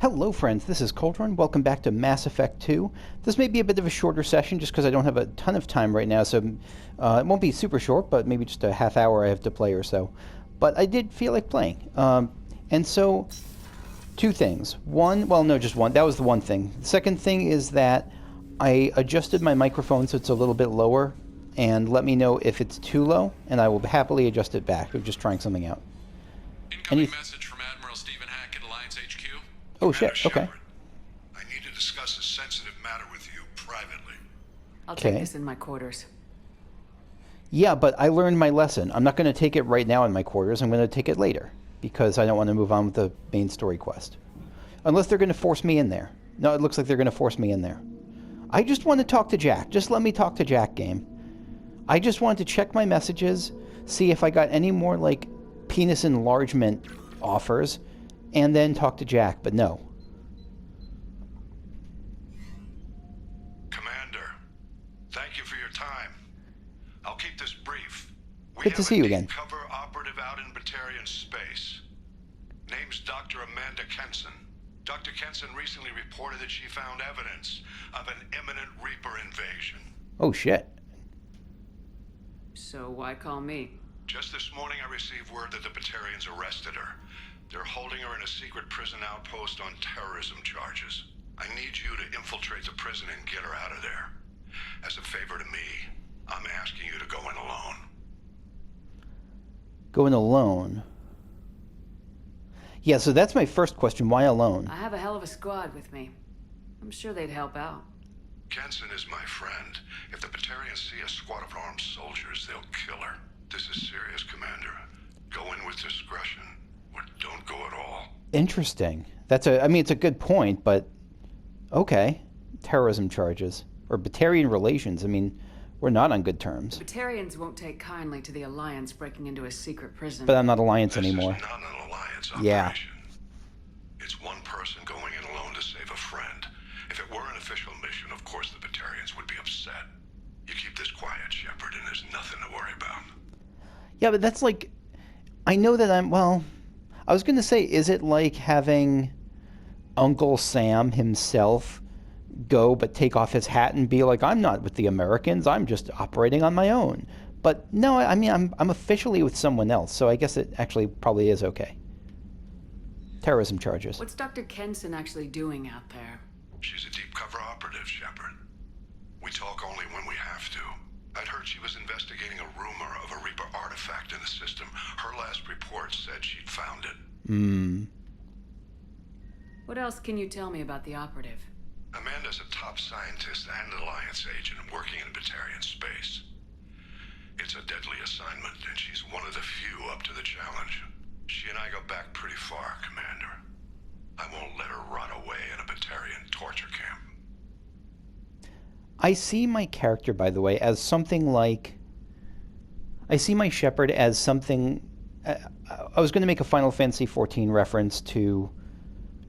Hello friends, this is Coldrun. Welcome back to Mass Effect 2. This may be a bit of a shorter session just because I don't have a ton of time right now, so it won't be super short, but maybe just a half hour I have to play or so. But I did feel like playing. And so, two things. One, well no, just one. That was the one thing. The second thing is that I adjusted my microphone so it's a little bit lower, and let me know if it's too low, and I will happily adjust it back. We're just trying something out. Incoming message from Admiral Hackett, Alliance HQ. Oh shit, Shepard, okay. I need to discuss a sensitive matter with you privately. I'll take this in my quarters. Yeah, but I learned my lesson. I'm not going to take it right now in my quarters. I'm going to take it later because I don't want to move on with the main story quest. Unless they're going to force me in there. No, it looks like they're going to force me in there. I just want to talk to Jack. Just let me talk to Jack, game. I just wanted to check my messages, see if I got any more, like, penis enlargement offers, and then talk to Jack, but no. Commander, thank you for your time. I'll keep this brief. Good to see you again. Cover operative out in Batarian space. Name's Dr. Amanda Kenson. Dr. Kenson recently reported that she found evidence of an imminent Reaper invasion. Oh, shit. So why call me? Just this morning I received word that the Batarians arrested her. They're holding her in a secret prison outpost on terrorism charges. I need you to infiltrate the prison and get her out of there. As a favor to me, I'm asking you to go in alone. Going alone? Yeah, so that's my first question. Why alone? I have a hell of a squad with me. I'm sure they'd help out. Kenson is my friend. If the Batarians see a squad of armed soldiers, they'll kill her. This is serious, Commander. Go in with discretion, or don't go at all. Interesting. I mean, it's a good point, but okay. Terrorism charges. Or Batarian relations. I mean, we're not on good terms. Batarians won't take kindly to the Alliance breaking into a secret prison. But I'm not Alliance This anymore. is not an Alliance operation. Yeah. It's one person going in alone to save a friend. If it were an official mission, of course the Batarians would be upset. You keep this quiet, Shepard, and there's nothing to worry about. Yeah, but that's like... I know that I was going to say, is it like having Uncle Sam himself go but take off his hat and be like, I'm not with the Americans, I'm just operating on my own. But no, I mean, I'm officially with someone else, so I guess it actually probably is okay. Terrorism charges. What's Dr. Kenson actually doing out there? She's a deep cover operative, Shepard. We talk only when we have to. I'd heard she was investigating a rumor of a Reaper artifact in the system. Her last report said she'd found it. What else can you tell me about the operative? Amanda's a top scientist and Alliance agent working in Batarian space. It's a deadly assignment, and she's one of the few up to the challenge. She and I go back pretty far, Commander. I won't let her rot away in a Batarian torture camp. I see my character, by the way, as something like... I see my Shepard as something... I was going to make a Final Fantasy XIV reference to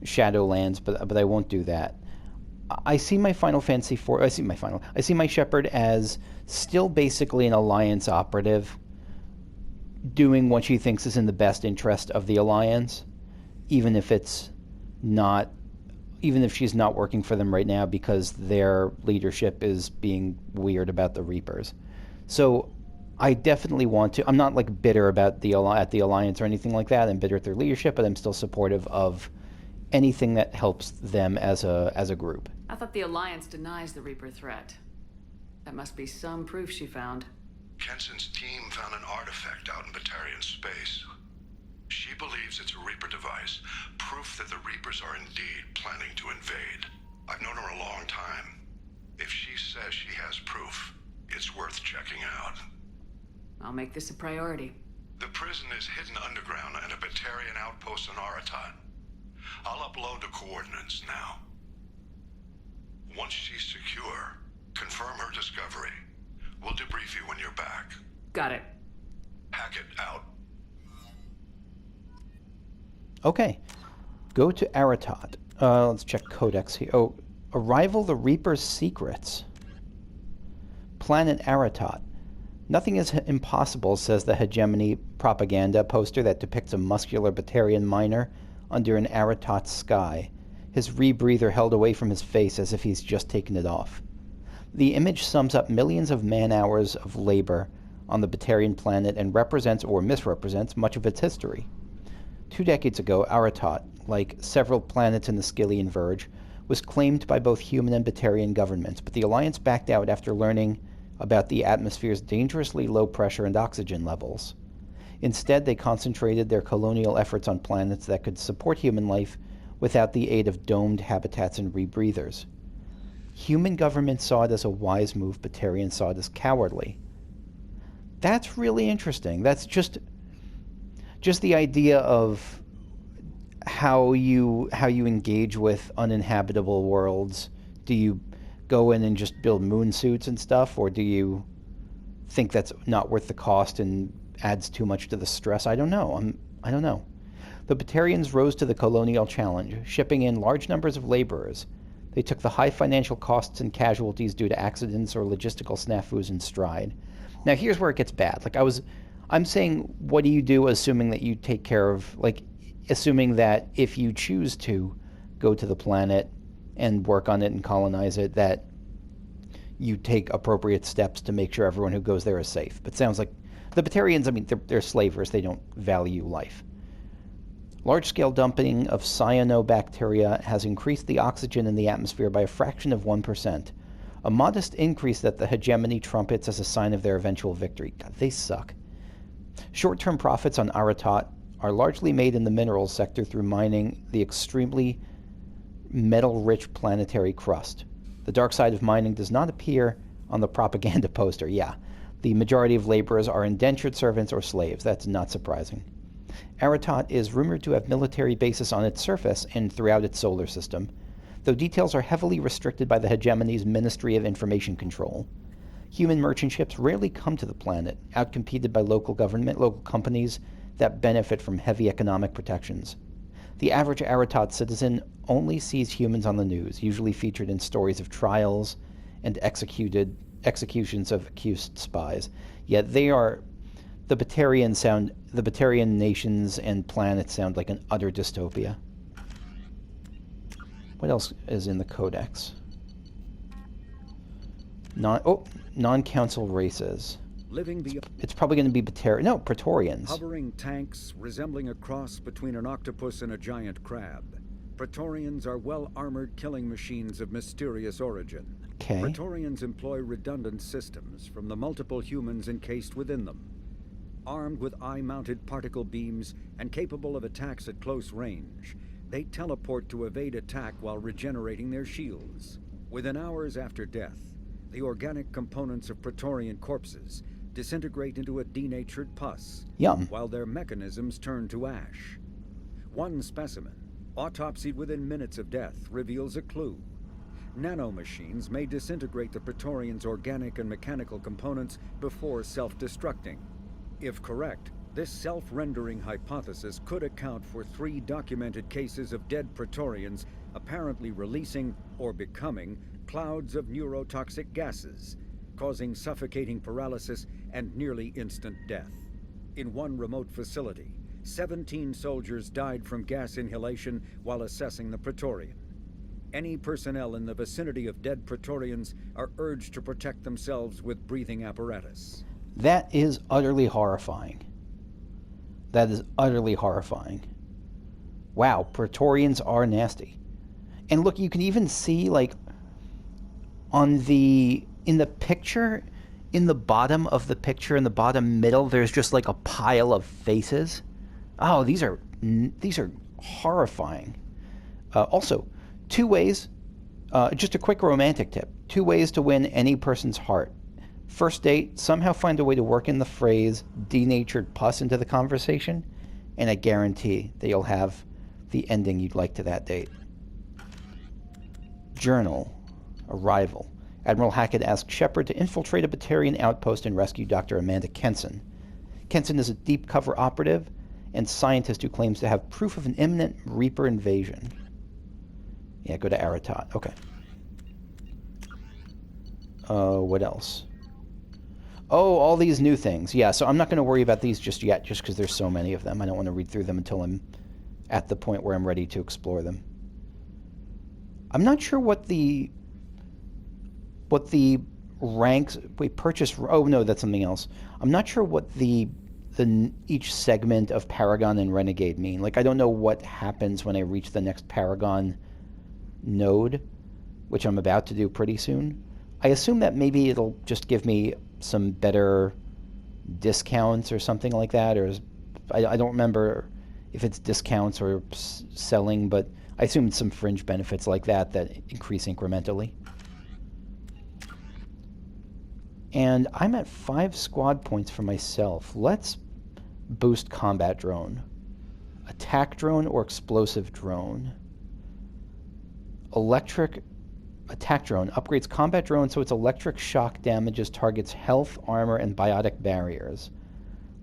Shadowlands, but I won't do that. I see my Final Fantasy IV... I see my Shepard as still basically an Alliance operative, doing what she thinks is in the best interest of the Alliance, even if it's not... even if she's not working for them right now because their leadership is being weird about the Reapers. So I definitely want to... I'm not like bitter about at the Alliance or anything like that. I'm bitter at their leadership, but I'm still supportive of anything that helps them as a group. I thought the Alliance denies the Reaper threat. That must be some proof she found. Kenson's team found an artifact out in Batarian space. She believes it's a Reaper device, proof that the Reapers are indeed planning to invade. I've known her a long time. If she says she has proof, it's worth checking out. I'll make this a priority. The prison is hidden underground in a Batarian outpost on Aratat. I'll upload the coordinates now. Once she's secure, confirm her discovery. We'll debrief you when you're back. Got it. Hackett out. Okay. Go to Aratat. Let's check Codex here. Oh, Arrival the Reaper's Secrets. Planet Aratat. Nothing is impossible, says the hegemony propaganda poster that depicts a muscular Batarian miner under an Aratat sky. his rebreather held away from his face as if he's just taken it off. The image sums up millions of man-hours of labor on the Batarian planet and represents or misrepresents much of its history. 2 decades ago, Aratot, like several planets in the Skyllian Verge, was claimed by both human and Batarian governments, but the Alliance backed out after learning about the atmosphere's dangerously low pressure and oxygen levels. Instead, they concentrated their colonial efforts on planets that could support human life without the aid of domed habitats and rebreathers. Human governments saw it as a wise move, Batarians saw it as cowardly. That's really interesting. That's just the idea of how you engage with uninhabitable worlds. Do you go in and just build moon suits and stuff, or do you think that's not worth the cost and adds too much to the stress? I don't know. I don't know. The Batarians rose to the colonial challenge, shipping in large numbers of laborers. They took the high financial costs and casualties due to accidents or logistical snafus in stride. Now here's where it gets bad. I'm saying, what do you do assuming that you take care of, assuming that if you choose to go to the planet and work on it and colonize it, that you take appropriate steps to make sure everyone who goes there is safe. But it sounds like the Batarians, they're slavers. They don't value life. Large-scale dumping of cyanobacteria has increased the oxygen in the atmosphere by a fraction of 1%, a modest increase that the hegemony trumpets as a sign of their eventual victory. God, they suck. Short-term profits on Aratot are largely made in the minerals sector through mining the extremely metal-rich planetary crust. The dark side of mining does not appear on the propaganda poster. Yeah, the majority of laborers are indentured servants or slaves. That's not surprising. Aratot is rumored to have military bases on its surface and throughout its solar system, though details are heavily restricted by the hegemony's Ministry of Information Control. Human merchant ships rarely come to the planet, outcompeted by local companies that benefit from heavy economic protections. The average Aratot citizen only sees humans on the news, usually featured in stories of trials and executions of accused spies. Yet the Batarian nations and planets sound like an utter dystopia. What else is in the Codex? Non-council races. It's probably going to be Praetorians. Hovering tanks resembling a cross between an octopus and a giant crab. Praetorians are well-armored killing machines of mysterious origin. Okay. Praetorians employ redundant systems from the multiple humans encased within them. Armed with eye-mounted particle beams and capable of attacks at close range, they teleport to evade attack while regenerating their shields. Within hours after death, the organic components of Praetorian corpses disintegrate into a denatured pus, Yum. while their mechanisms turn to ash. One specimen, autopsied within minutes of death, reveals a clue. Nanomachines may disintegrate the Praetorians' organic and mechanical components before self-destructing. If correct, this self-rendering hypothesis could account for 3 documented cases of dead Praetorians apparently releasing or becoming clouds of neurotoxic gases, causing suffocating paralysis and nearly instant death. In one remote facility, 17 soldiers died from gas inhalation while assessing the Praetorian. Any personnel in the vicinity of dead Praetorians are urged to protect themselves with breathing apparatus. That is utterly horrifying. That is utterly horrifying. Wow, Praetorians are nasty. And look, you can even see, in the picture, in the bottom of the picture, in the bottom middle, there's just a pile of faces. Oh, these are horrifying. Also, 2 ways, just a quick romantic tip, 2 ways to win any person's heart. First date, somehow find a way to work in the phrase denatured pus into the conversation, and I guarantee that you'll have the ending you'd like to that date. Journal. Arrival. Admiral Hackett asked Shepard to infiltrate a Batarian outpost and rescue Dr. Amanda Kenson. Kenson is a deep cover operative and scientist who claims to have proof of an imminent Reaper invasion. Yeah, go to Aratot. Okay. What else? Oh, all these new things. Yeah, so I'm not going to worry about these just yet, just because there's so many of them. I don't want to read through them until I'm at the point where I'm ready to explore them. I'm not sure what the ranks. Wait, purchase. Oh no, that's something else. I'm not sure what the each segment of Paragon and Renegade mean. Like, I don't know what happens when I reach the next Paragon node, which I'm about to do pretty soon. I assume that maybe it'll just give me some better discounts or something like that, or I don't remember if it's discounts or selling, but I assume it's some fringe benefits like that increase incrementally. And I'm at 5 squad points for myself. Let's boost combat drone. Attack drone or explosive drone. Electric attack drone upgrades combat drone so its electric shock damages targets health, armor, and biotic barriers.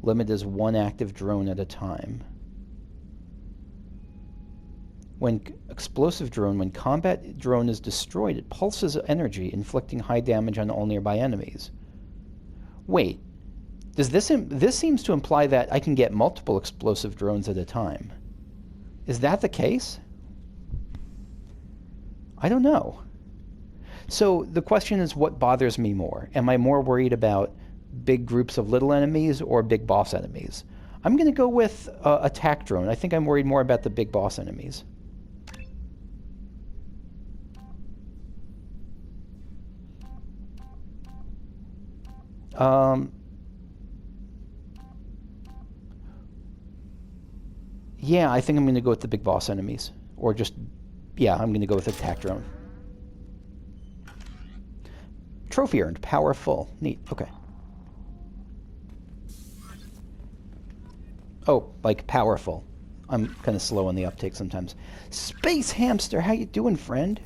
Limit is 1 active drone at a time. When explosive drone, when combat drone is destroyed, it pulses energy, inflicting high damage on all nearby enemies. Wait, does this seems to imply that I can get multiple explosive drones at a time? Is that the case? I don't know. So the question is, what bothers me more? Am I more worried about big groups of little enemies or big boss enemies? I'm going to go with attack drone. I think I'm worried more about the big boss enemies. Yeah, I think I'm going to go with the big boss enemies. Or just, yeah, I'm going to go with attack drone. Trophy earned, power full. Neat, okay. Oh, like powerful. I'm kind of slow on the uptake sometimes. Space Hamster, how you doing, friend?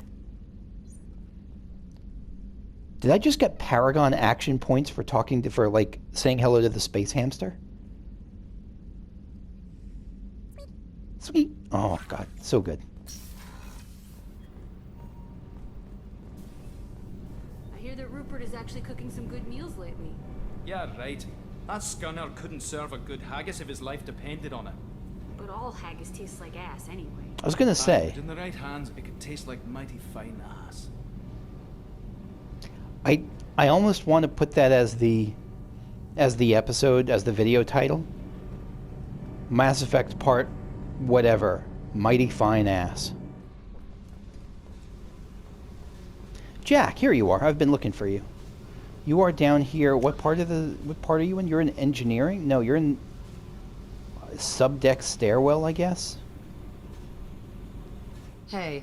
Did I just get Paragon action points for saying hello to the Space Hamster? Sweet. Oh, God, so good. I hear that Rupert is actually cooking some good meals lately. Yeah, right. That scunner couldn't serve a good haggis if his life depended on it. But all haggis tastes like ass anyway. I was going to say. But in the right hands, it could taste like mighty fine ass. I almost want to put that as the episode, as the video title. Mass Effect Part whatever. Mighty fine ass. Jack, here you are. I've been looking for you. You are down here. What part are you in? You're in engineering? No, you're in subdeck stairwell, I guess. Hey,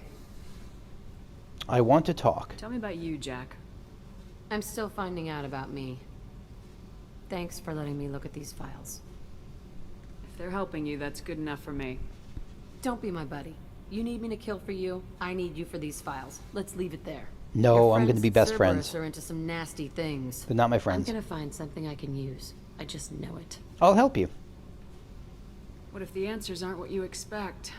I want to talk. tell me about you, Jack. I'm still finding out about me. Thanks for letting me look at these files. If they're helping you, that's good enough for me. Don't be my buddy. You need me to kill for you, I need you for these files. Let's leave it there. No, Your I'm going to be best Cerberus friends. are into some nasty things. They're not my friends. I'm gonna find something I can use. I just know it. I'll help you. What if the answers aren't what you expect?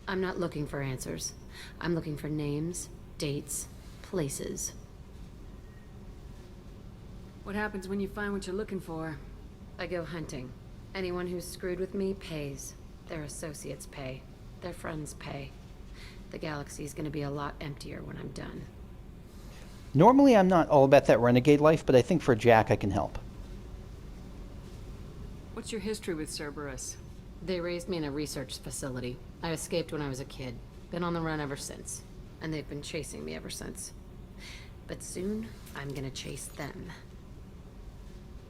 I'm not looking for answers. I'm looking for names, dates, places. What happens when you find what you're looking for? I go hunting. Anyone who's screwed with me pays. Their associates pay. Their friends pay. The galaxy's gonna be a lot emptier when I'm done. Normally, I'm not all about that renegade life, but I think for Jack, I can help. What's your history with Cerberus? They raised me in a research facility. I escaped when I was a kid. Been on the run ever since. And they've been chasing me ever since. But soon, I'm gonna chase them.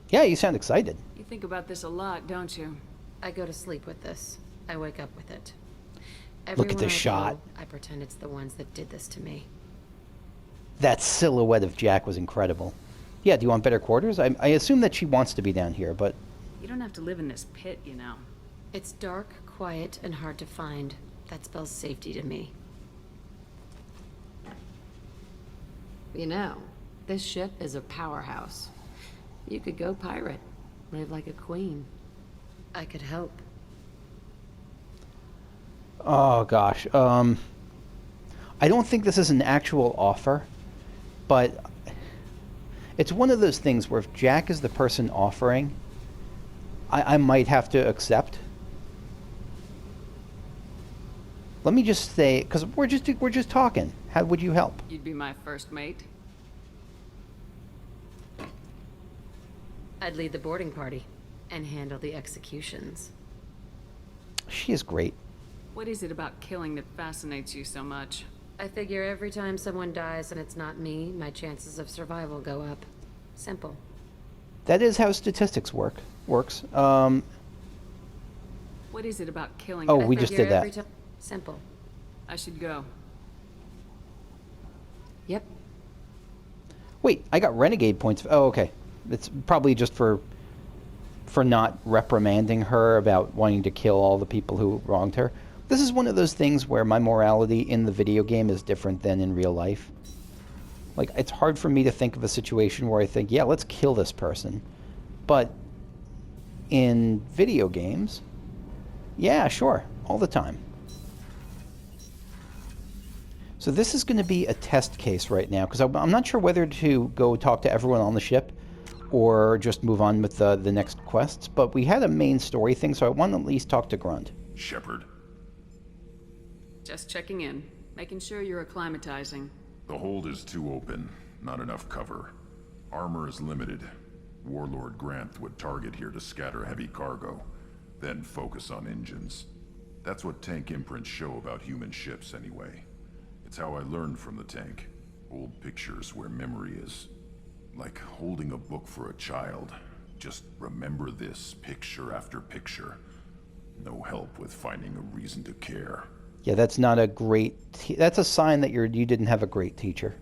Yeah, you sound excited. You think about this a lot, don't you? I go to sleep with this. I wake up with it. Look at this Everywhere I shot. go, I pretend it's the ones that did this to me. That silhouette of Jack was incredible. Yeah, do you want better quarters? I assume that she wants to be down here, but... You don't have to live in this pit, you know. It's dark, quiet, and hard to find. That spells safety to me. You know, this ship is a powerhouse. You could go pirate, live like a queen. I could help. Oh, gosh. I don't think this is an actual offer, but it's one of those things where if Jack is the person offering, I might have to accept. Let me just say, because we're just talking. How would you help? You'd be my first mate. I'd lead the boarding party and handle the executions. She is great. What is it about killing that fascinates you so much? I figure every time someone dies and it's not me, my chances of survival go up. Simple. That is how statistics works. What is it about killing Oh, that we just did that. Simple. I should go. Yep. Wait, I got renegade points. Oh, okay. It's probably just for not reprimanding her about wanting to kill all the people who wronged her. This is one of those things where my morality in the video game is different than in real life. Like, it's hard for me to think of a situation where I think, yeah, let's kill this person. But in video games, yeah, sure, all the time. So this is going to be a test case right now, because I'm not sure whether to go talk to everyone on the ship or just move on with the next quests. But we had a main story thing, so I want to at least talk to Grunt. Shepard, Just checking in, making sure you're acclimatizing. the hold is too open. Not enough cover. Armor is limited. Warlord Grant would target here to scatter heavy cargo, then focus on engines. That's what tank imprints show about human ships anyway. It's how I learned from the tank. Old pictures where memory is. Like holding a book for a child. Just remember this picture after picture. No help with finding a reason to care. Yeah, that's not a great... that's a sign that you didn't have a great teacher.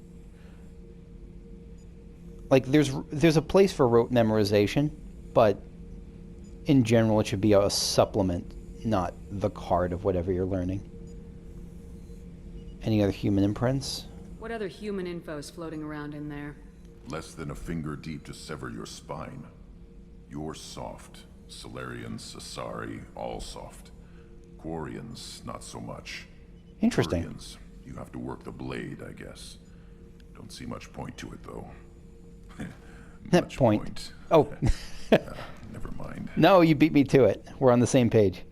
Like, there's a place for rote memorization, but in general it should be a supplement, not the card of whatever you're learning. Any other human imprints? What other human info is floating around in there? Less than a finger deep to sever your spine. You're soft. Solarians, Asari, all soft. Quarians, not so much. Interesting. Turians, you have to work the blade, I guess. Don't see much point to it, though. That point. Oh. Never mind. No, you beat me to it. We're on the same page.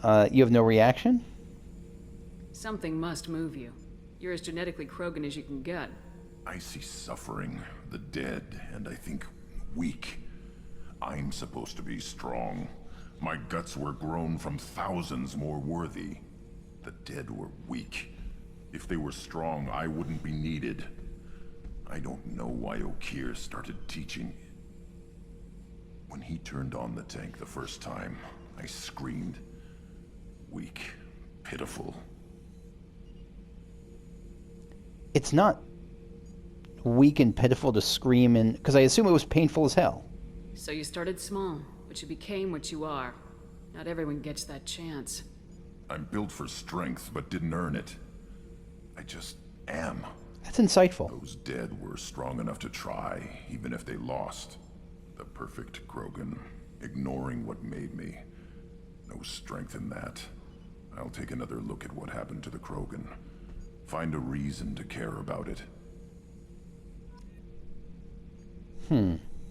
You have no reaction? Something must move you. You're as genetically Krogan as you can get. I see suffering, the dead, and I think weak. I'm supposed to be strong. My guts were grown from thousands more worthy. The dead were weak. If they were strong, I wouldn't be needed. I don't know why Okeer started teaching. When he turned on the tank the first time, I screamed. Weak, pitiful. It's not weak and pitiful to scream in... because I assume it was painful as hell. So you started small, but you became what you are. Not everyone gets that chance. I'm built for strength, but didn't earn it. I just am. That's insightful. Those dead were strong enough to try, even if they lost. The perfect Krogan, ignoring what made me. No strength in that. I'll take another look at what happened to the Krogan. Find a reason to care about it.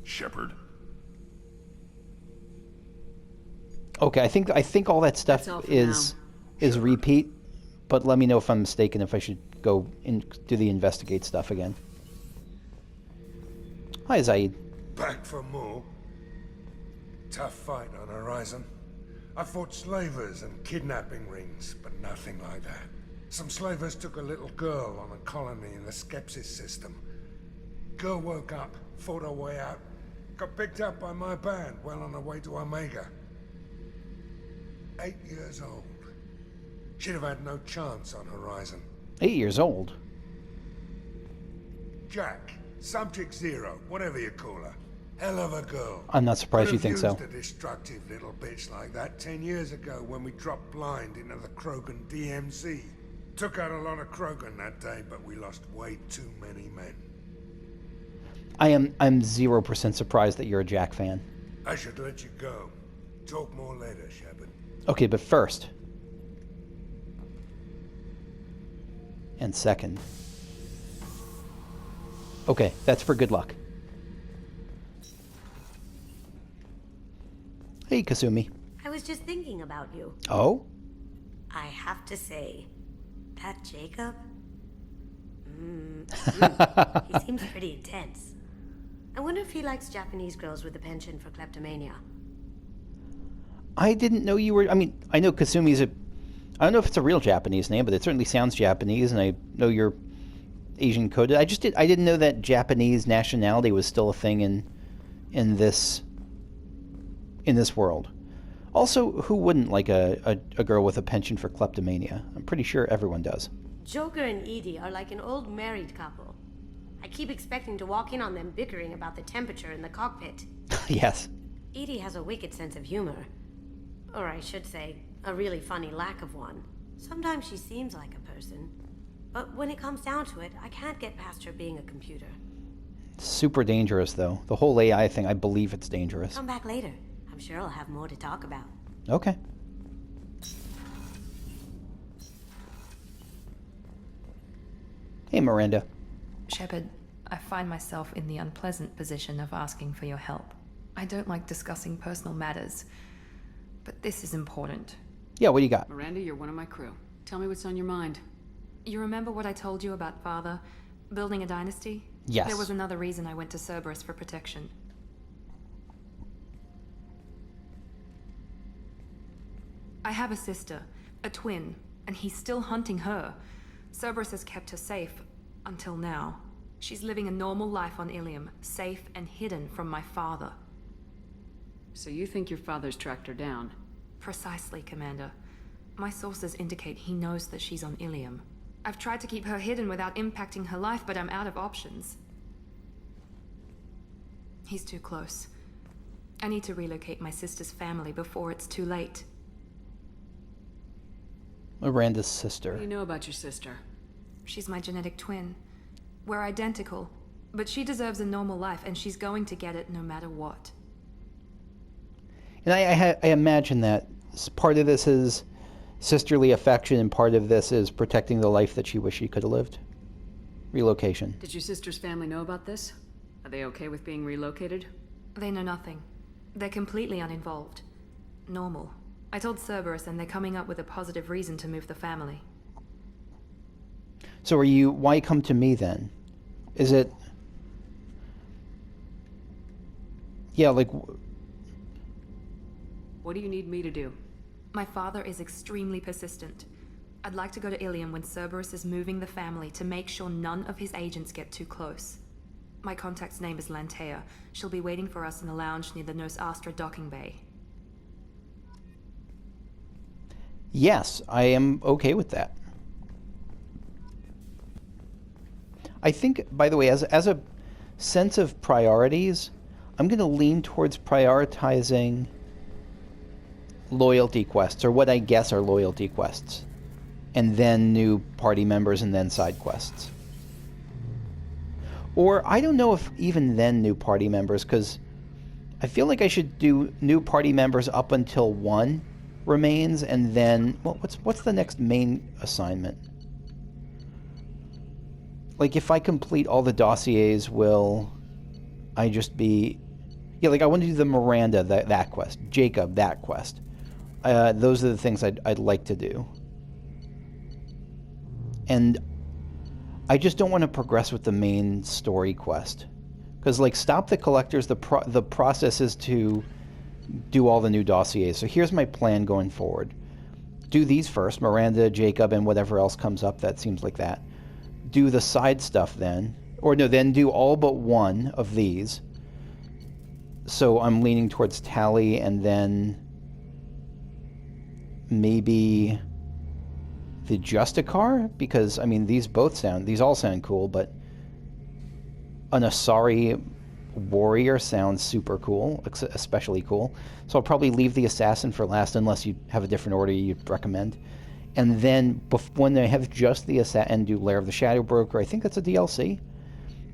Shepard. Okay, I think all that stuff That's all for is repeat, but let me know if I'm mistaken, if I should go and do the investigate stuff again. Hi, Zaid. Back for more. Tough fight on Horizon. I fought slavers and kidnapping rings, but nothing like that. Some slavers took a little girl on a colony in the Skepsis system. Girl woke up, fought her way out, got picked up by my band well on her way to Omega. 8 years old. She'd have had no chance on Horizon. 8 years old. Jack, Subject Zero, whatever you call her. Hell of a girl. I'm not surprised you think so. Could have used a destructive little bitch like that 10 years ago when we dropped blind into the Krogan DMZ. Took out a lot of Krogan that day, but we lost way too many men. I'm 0% surprised that you're a Jack fan. I should let you go. Talk more later, Shepard. Okay, but first. And second. Okay, that's for good luck. Hey, Kasumi. I was just thinking about you. Oh? I have to say, that Jacob, He seems pretty intense. I wonder if he likes Japanese girls with a penchant for kleptomania. I didn't know you were... I mean, I know Kasumi's a... I don't know if it's a real Japanese name, but it certainly sounds Japanese, and I know you're Asian coded. I didn't know that Japanese nationality was still a thing in this world. Also, who wouldn't like a girl with a penchant for kleptomania? I'm pretty sure everyone does. Joker and Edie are like an old married couple. I keep expecting to walk in on them bickering about the temperature in the cockpit. Yes. Edie has a wicked sense of humor. Or I should say, a really funny lack of one. Sometimes she seems like a person. But when it comes down to it, I can't get past her being a computer. Super dangerous, though. The whole AI thing, I believe it's dangerous. Come back later. I'm sure I'll have more to talk about. Okay. Hey, Miranda. Shepard, I find myself in the unpleasant position of asking for your help. I don't like discussing personal matters, but this is important. Yeah, what do you got? Miranda, you're one of my crew. Tell me what's on your mind. You remember what I told you about Father? Building a dynasty? Yes. There was another reason I went to Cerberus for protection. I have a sister, a twin, and he's still hunting her. Cerberus has kept her safe, until now. She's living a normal life on Ilium, safe and hidden from my father. So you think your father's tracked her down? Precisely, Commander. My sources indicate he knows that she's on Ilium. I've tried to keep her hidden without impacting her life, but I'm out of options. He's too close. I need to relocate my sister's family before it's too late. Miranda's sister. What do you know about your sister? She's my genetic twin. We're identical, but she deserves a normal life, and she's going to get it no matter what. And I imagine that part of this is sisterly affection, and part of this is protecting the life that she wished she could have lived. Relocation. Did your sister's family know about this? Are they okay with being relocated? They know nothing. They're completely uninvolved. Normal. I told Cerberus, and they're coming up with a positive reason to move the family. So why come to me then? Is it... Yeah, like... What do you need me to do? My father is extremely persistent. I'd like to go to Ilium when Cerberus is moving the family to make sure none of his agents get too close. My contact's name is Lantea. She'll be waiting for us in the lounge near the Nos Astra docking bay. Yes, I am okay with that. I think, by the way, as a sense of priorities, I'm going to lean towards prioritizing loyalty quests, or what I guess are loyalty quests, and then new party members, and then side quests. Or I don't know if even then new party members, because I feel like I should do new party members up until 1 remains, and then... Well, what's the next main assignment? Like, if I complete all the dossiers, will I just be... Yeah, like, I want to do the Miranda, that quest. Jacob, that quest. Those are the things I'd like to do. And I just don't want to progress with the main story quest. Because, like, Stop the Collectors, the process is to do all the new dossiers. So here's my plan going forward. Do these first, Miranda, Jacob, and whatever else comes up that seems like that. Do the side stuff then. Or no, then do all but 1 of these. So I'm leaning towards Tally, and then maybe the Justicar, because I mean these all sound cool, but an Asari warrior sounds super cool, especially cool. So I'll probably leave the assassin for last, unless you have a different order you'd recommend. And then when I have just the assassin, and do Lair of the Shadow Broker, I think that's a DLC.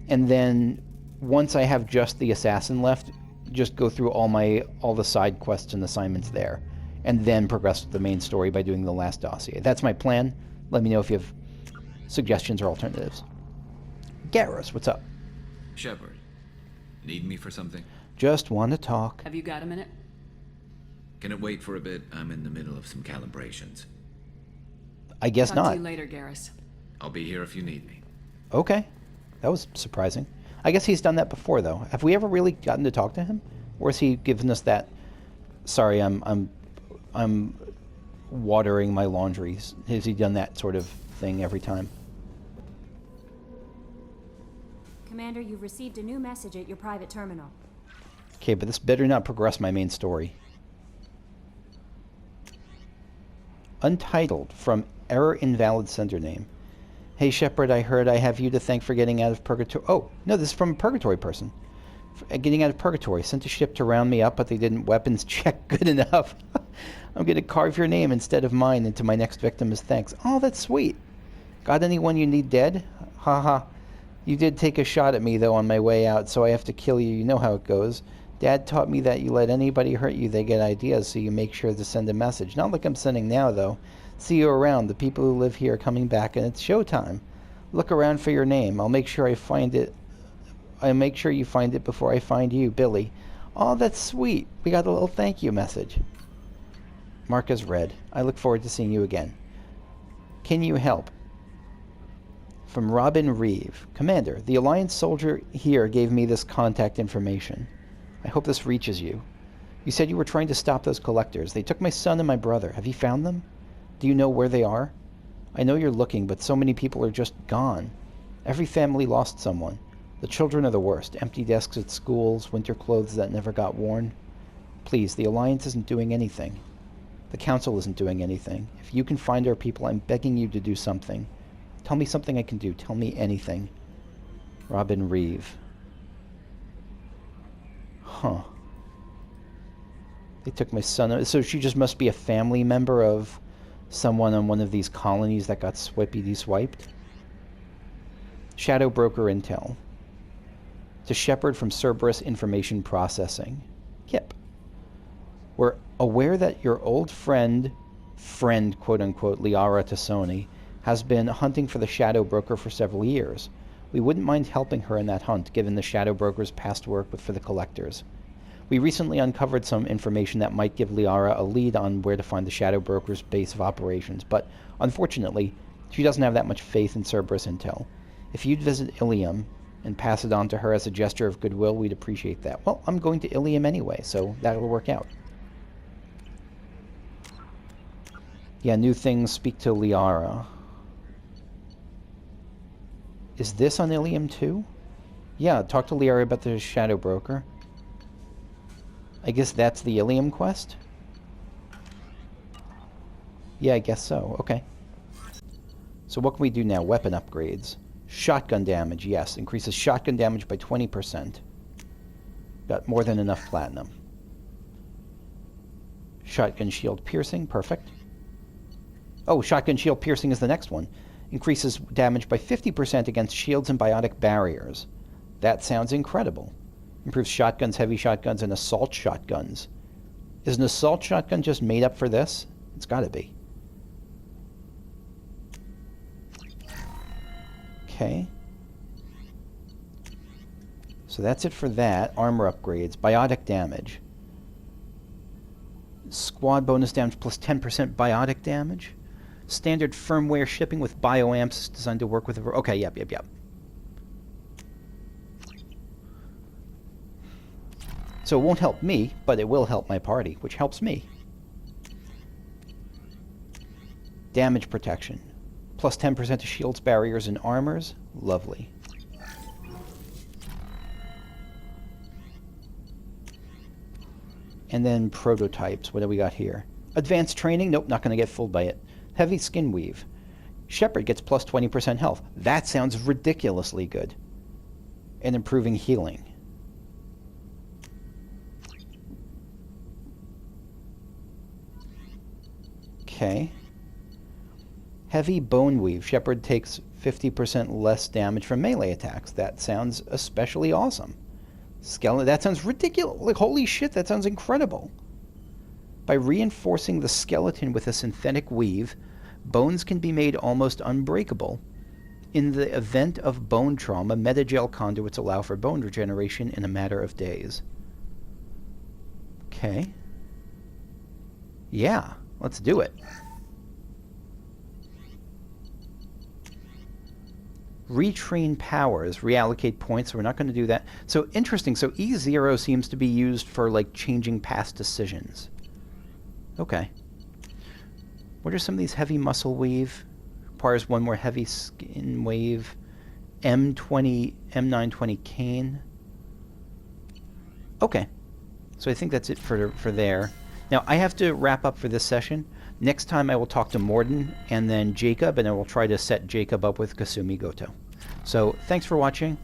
And then once I have just the assassin left, just go through all the side quests and assignments there, and then progress with the main story by doing the last dossier. That's my plan. Let me know if you have suggestions or alternatives. Garrus, what's up? Shepard, need me for something? Just want to talk. Have you got a minute? Can it wait for a bit? I'm in the middle of some calibrations. I guess Talk not. to you later, Garrus. I'll be here if you need me. Okay. That was surprising. I guess he's done that before, though. Have we ever really gotten to talk to him? Or has he given us that... Sorry, I'm watering my laundry. Has he done that sort of thing every time? Commander, you've received a new message at your private terminal. Okay, but this better not progress my main story. Untitled, from Error Invalid Sender Name. Hey Shepard, I heard I have you to thank for getting out of Purgatory. Oh, no, this is from a Purgatory person. Getting out of Purgatory. Sent a ship to round me up, but they didn't weapons check good enough. I'm going to carve your name instead of mine into my next victim as thanks. Oh, that's sweet. Got anyone you need dead? Haha. You did take a shot at me, though, on my way out, so I have to kill you. You know how it goes. Dad taught me that you let anybody hurt you, they get ideas, so you make sure to send a message. Not like I'm sending now, though. See you around. The people who live here are coming back, and it's showtime. Look around for your name. I'll make sure I find it. I'll make sure you find it before I find you, Billy. Oh, that's sweet. We got a little thank you message. Mark has read. I look forward to seeing you again. Can you help? From Robin Reeve. Commander, the Alliance soldier here gave me this contact information. I hope this reaches you. You said you were trying to stop those collectors. They took my son and my brother. Have you found them? Do you know where they are? I know you're looking, but so many people are just gone. Every family lost someone. The children are the worst. Empty desks at schools, winter clothes that never got worn. Please, the Alliance isn't doing anything. The Council isn't doing anything. If you can find our people, I'm begging you to do something. Tell me something I can do. Tell me anything. Robin Reeve. Huh. They took my son. So she just must be a family member of someone on one of these colonies that got swipey-swiped. Shadow Broker Intel. To Shepard from Cerberus Information Processing. Yep. We're aware that your old friend, quote-unquote, Liara Tassoni, has been hunting for the Shadow Broker for several years. We wouldn't mind helping her in that hunt, given the Shadow Broker's past work for the Collectors. We recently uncovered some information that might give Liara a lead on where to find the Shadow Broker's base of operations, but unfortunately, she doesn't have that much faith in Cerberus intel. If you'd visit Ilium and pass it on to her as a gesture of goodwill, we'd appreciate that. Well, I'm going to Ilium anyway, so that'll work out. Yeah, new things, speak to Liara. Is this on Ilium too? Yeah, talk to Liara about the Shadow Broker. I guess that's the Ilium quest? Yeah, I guess so. Okay. So what can we do now? Weapon upgrades. Shotgun damage, yes. Increases shotgun damage by 20%. Got more than enough platinum. Shotgun shield piercing, perfect. Oh, shotgun shield piercing is the next one. Increases damage by 50% against shields and biotic barriers. That sounds incredible. Improves shotguns, heavy shotguns, and assault shotguns. Is an assault shotgun just made up for this? It's gotta be. Okay. So that's it for that. Armor upgrades. Biotic damage. Squad bonus damage plus 10% biotic damage. Standard firmware shipping with bioamps designed to work with... Okay, yep. So it won't help me, but it will help my party, which helps me. Damage protection. Plus 10% to shields, barriers, and armors. Lovely. And then prototypes. What do we got here? Advanced training. Nope, not going to get fooled by it. Heavy skin weave. Shepard gets plus 20% health. That sounds ridiculously good. And improving healing. Okay. Heavy bone weave. Shepard takes 50% less damage from melee attacks. That sounds especially awesome. Skeleton. That sounds ridiculous. Like, holy shit, that sounds incredible. By reinforcing the skeleton with a synthetic weave, bones can be made almost unbreakable. In the event of bone trauma, metagel conduits allow for bone regeneration in a matter of days. Okay. Yeah, let's do it. Retrain powers, reallocate points. So we're not going to do that. So interesting. So E0 seems to be used for like changing past decisions. Okay. What are some of these? Heavy muscle wave requires one more heavy skin wave. M920 cane. Okay. So I think that's it for there. Now I have to wrap up for this session. Next time I will talk to Morden and then Jacob, and I will try to set Jacob up with Kasumi Goto. So thanks for watching.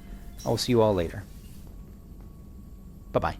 I will see you all later. Bye-bye.